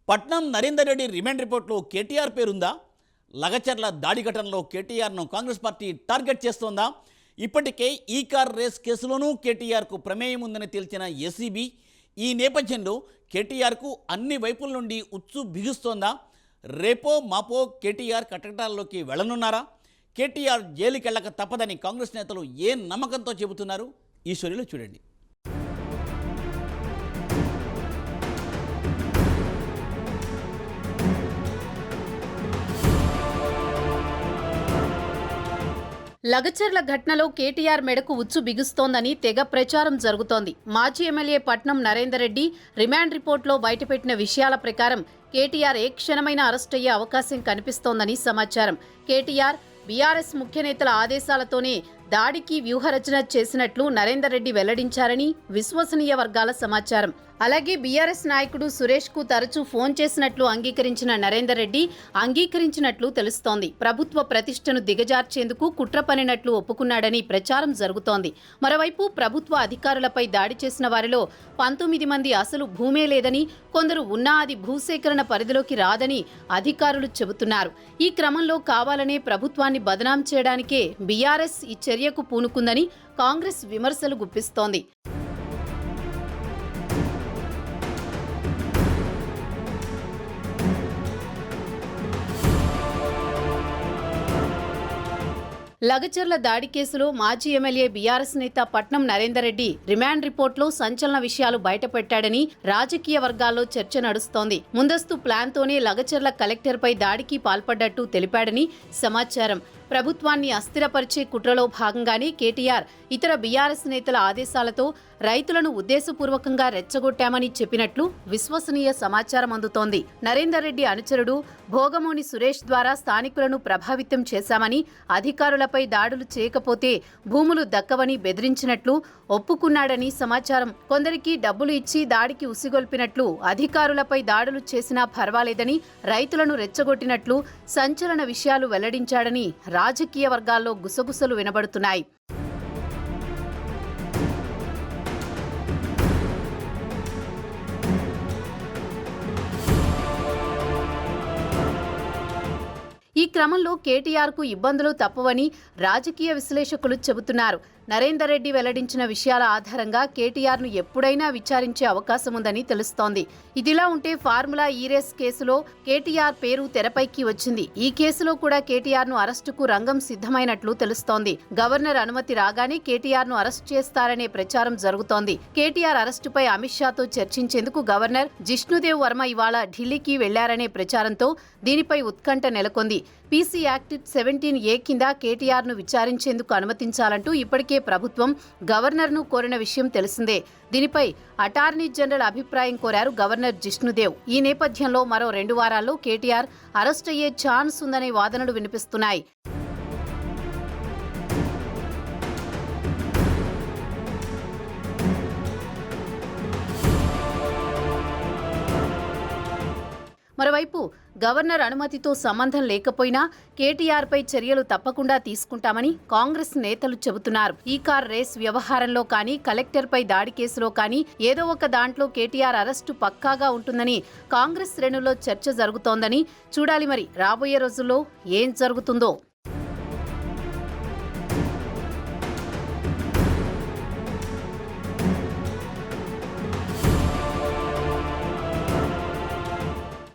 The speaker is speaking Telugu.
పట్నం నరేందర్ రెడ్డి రిమాండ్ రిపోర్ట్లో కేటీఆర్ పేరుందా? లగచర్ల దాడి ఘటనలో కేటీఆర్ను కాంగ్రెస్ పార్టీ టార్గెట్ చేస్తోందా? ఇప్పటికే ఈ కార్ రేస్ కేసులోనూ కేటీఆర్కు ప్రమేయం ఉందని తేల్చిన ఏసీబీ ఈ నేపథ్యంలో కేటీఆర్కు అన్ని వైపుల నుండి ఉచ్చు బిగుస్తోందా? రేపో మాపో కేటీఆర్ కటకటాల్లోకి వెళ్లనున్నారా? కేటీఆర్ జైలుకెళ్లక తప్పదని కాంగ్రెస్ నేతలు ఏ నమ్మకంతో చెబుతున్నారు? ఈ స్టోరీలో చూడండి. లగచర్ల ఘటనలో కేటీఆర్ మెడకు ఉచ్చు బిగుస్తోందని తెగ ప్రచారం జరుగుతోంది. మాజీ ఎమ్మెల్యే పట్నం నరేందర్ రెడ్డి రిమాండ్ రిపోర్ట్లో బయటపెట్టిన విషయాల ప్రకారం కేటీఆర్ ఏ క్షణమైనా అరెస్ట్ అయ్యే అవకాశం కనిపిస్తోందని సమాచారం. కేటీఆర్ బీఆర్ఎస్ ముఖ్య నేతల ఆదేశాలతోనే దాడికి వ్యూహరచన చేసినట్లు నరేందర్ రెడ్డి వెల్లడించారని విశ్వసనీయ వర్గాల సమాచారం. అలాగే బీఆర్ఎస్ నాయకుడు సురేష్ కు తరచూ ఫోన్ చేసినట్లు అంగీకరించిన నరేందర్ రెడ్డి అంగీకరించినట్లు తెలుస్తోంది. ప్రభుత్వ ప్రతిష్టను దిగజార్చేందుకు కుట్ర పన్నినట్లు ఒప్పుకున్నాడని ప్రచారం జరుగుతోంది. మరోవైపు ప్రభుత్వ అధికారులపై దాడి చేసిన వారిలో 19 మంది అసలు భూమే లేదని, కొందరు ఉన్నా అది భూసేకరణ పరిధిలోకి రాదని అధికారులు చెబుతున్నారు. ఈ క్రమంలో కావాలనే ప్రభుత్వాన్ని బదనాం చేయడానికే బీఆర్ఎస్ ఈ చర్యకు పూనుకుందని కాంగ్రెస్ విమర్శలు గుప్పిస్తోంది. లగచర్ల దాడి కేసులో మాజీ ఎమ్మెల్యే బీఆర్ఎస్ నేత పట్నం నరేందర్ రెడ్డి రిమాండ్ రిపోర్ట్లో సంచలన విషయాలు బయటపెట్టాడని రాజకీయ వర్గాల్లో చర్చ నడుస్తోంది. ముందస్తు ప్లాన్తోనే లగచర్ల కలెక్టర్పై దాడికి పాల్పడ్డట్టు తెలిపాడని సమాచారం. ప్రభుత్వాన్ని అస్థిరపరిచే కుట్రలో భాగంగానే కేటీఆర్ ఇతర బీఆర్ఎస్ నేతల ఆదేశాలతో రైతులను ఉద్దేశపూర్వకంగా రెచ్చగొట్టామని చెప్పినట్లు విశ్వసనీయ సమాచారం అందుతోంది. నరేందర్ రెడ్డి అనుచరుడు భోగమోని సురేష్ ద్వారా స్థానికులను ప్రభావితం చేశామని, అధికారులపై దాడులు చేయకపోతే భూములు దక్కవని బెదిరించినట్లు ఒప్పుకున్నాడని సమాచారం. కొందరికి డబ్బులు ఇచ్చి దాడికి ఉసిగొల్పినట్లు, అధికారులపై దాడులు చేసినా పర్వాలేదని రైతులను రెచ్చగొట్టినట్లు సంచలన విషయాలు వెల్లడించాడని రాజకీయ వర్గాల్లో గుసగుసలు వినబడుతున్నాయి. ఈ క్రమంలో కేటీఆర్కు ఇబ్బందులు తప్పవని రాజకీయ విశ్లేషకులు చెబుతున్నారు. నరేందర్ రెడ్డి వెల్లడించిన విషయాల ఆధారంగా కేటీఆర్ను ఎప్పుడైనా విచారించే అవకాశం ఉందని తెలుస్తోంది. ఇదిలా ఉంటే ఫార్ములా ఈ రేస్ కేసులో కేటీఆర్ పేరు తెరపైకి వచ్చింది. ఈ కేసులో కూడా కేటీఆర్ను అరెస్టుకు రంగం సిద్ధమైనట్లు తెలుస్తోంది. గవర్నర్ అనుమతి రాగానే కేటీఆర్ను అరెస్ట్ చేస్తారనే ప్రచారం జరుగుతోంది. కేటీఆర్ అరెస్టుపై అమిత్ షాతో చర్చించేందుకు గవర్నర్ జిష్ణుదేవ్ వర్మ ఇవాళ ఢిల్లీకి వెళ్లారనే ప్రచారంతో దీనిపై ఉత్కంఠ నెలకొంది. పీసీ యాక్ట్ 17A కింద కేటీఆర్ను విచారించేందుకు అనుమతించాలంటూ ఇప్పటికే ప్రభుత్వం గవర్నర్ను కోరిన విషయం తెలిసిందే. దీనిపై అటార్నీ జనరల్ అభిప్రాయం కోరారు గవర్నర్ జిష్ణుదేవ్. ఈ నేపథ్యంలో మరో 2 వారాల్లో కేటీఆర్ అరెస్ట్ అయ్యే ఛాన్స్ ఉందనే వాదనలు వినిపిస్తున్నాయి. మరోవైపు గవర్నర్ అనుమతితో సంబంధం లేకపోయినా కేటీఆర్పై చర్యలు తప్పకుండా తీసుకుంటామని కాంగ్రెస్ నేతలు చెబుతున్నారు. ఈ కార్ రేస్ వ్యవహారంలో కానీ, కలెక్టర్పై దాడి కేసులో కానీ ఏదో ఒక దాంట్లో కేటీఆర్ అరెస్టు పక్కాగా ఉంటుందని కాంగ్రెస్ శ్రేణుల్లో చర్చ జరుగుతోందని చూడాలి. మరి రాబోయే రోజుల్లో ఏం జరుగుతుందో.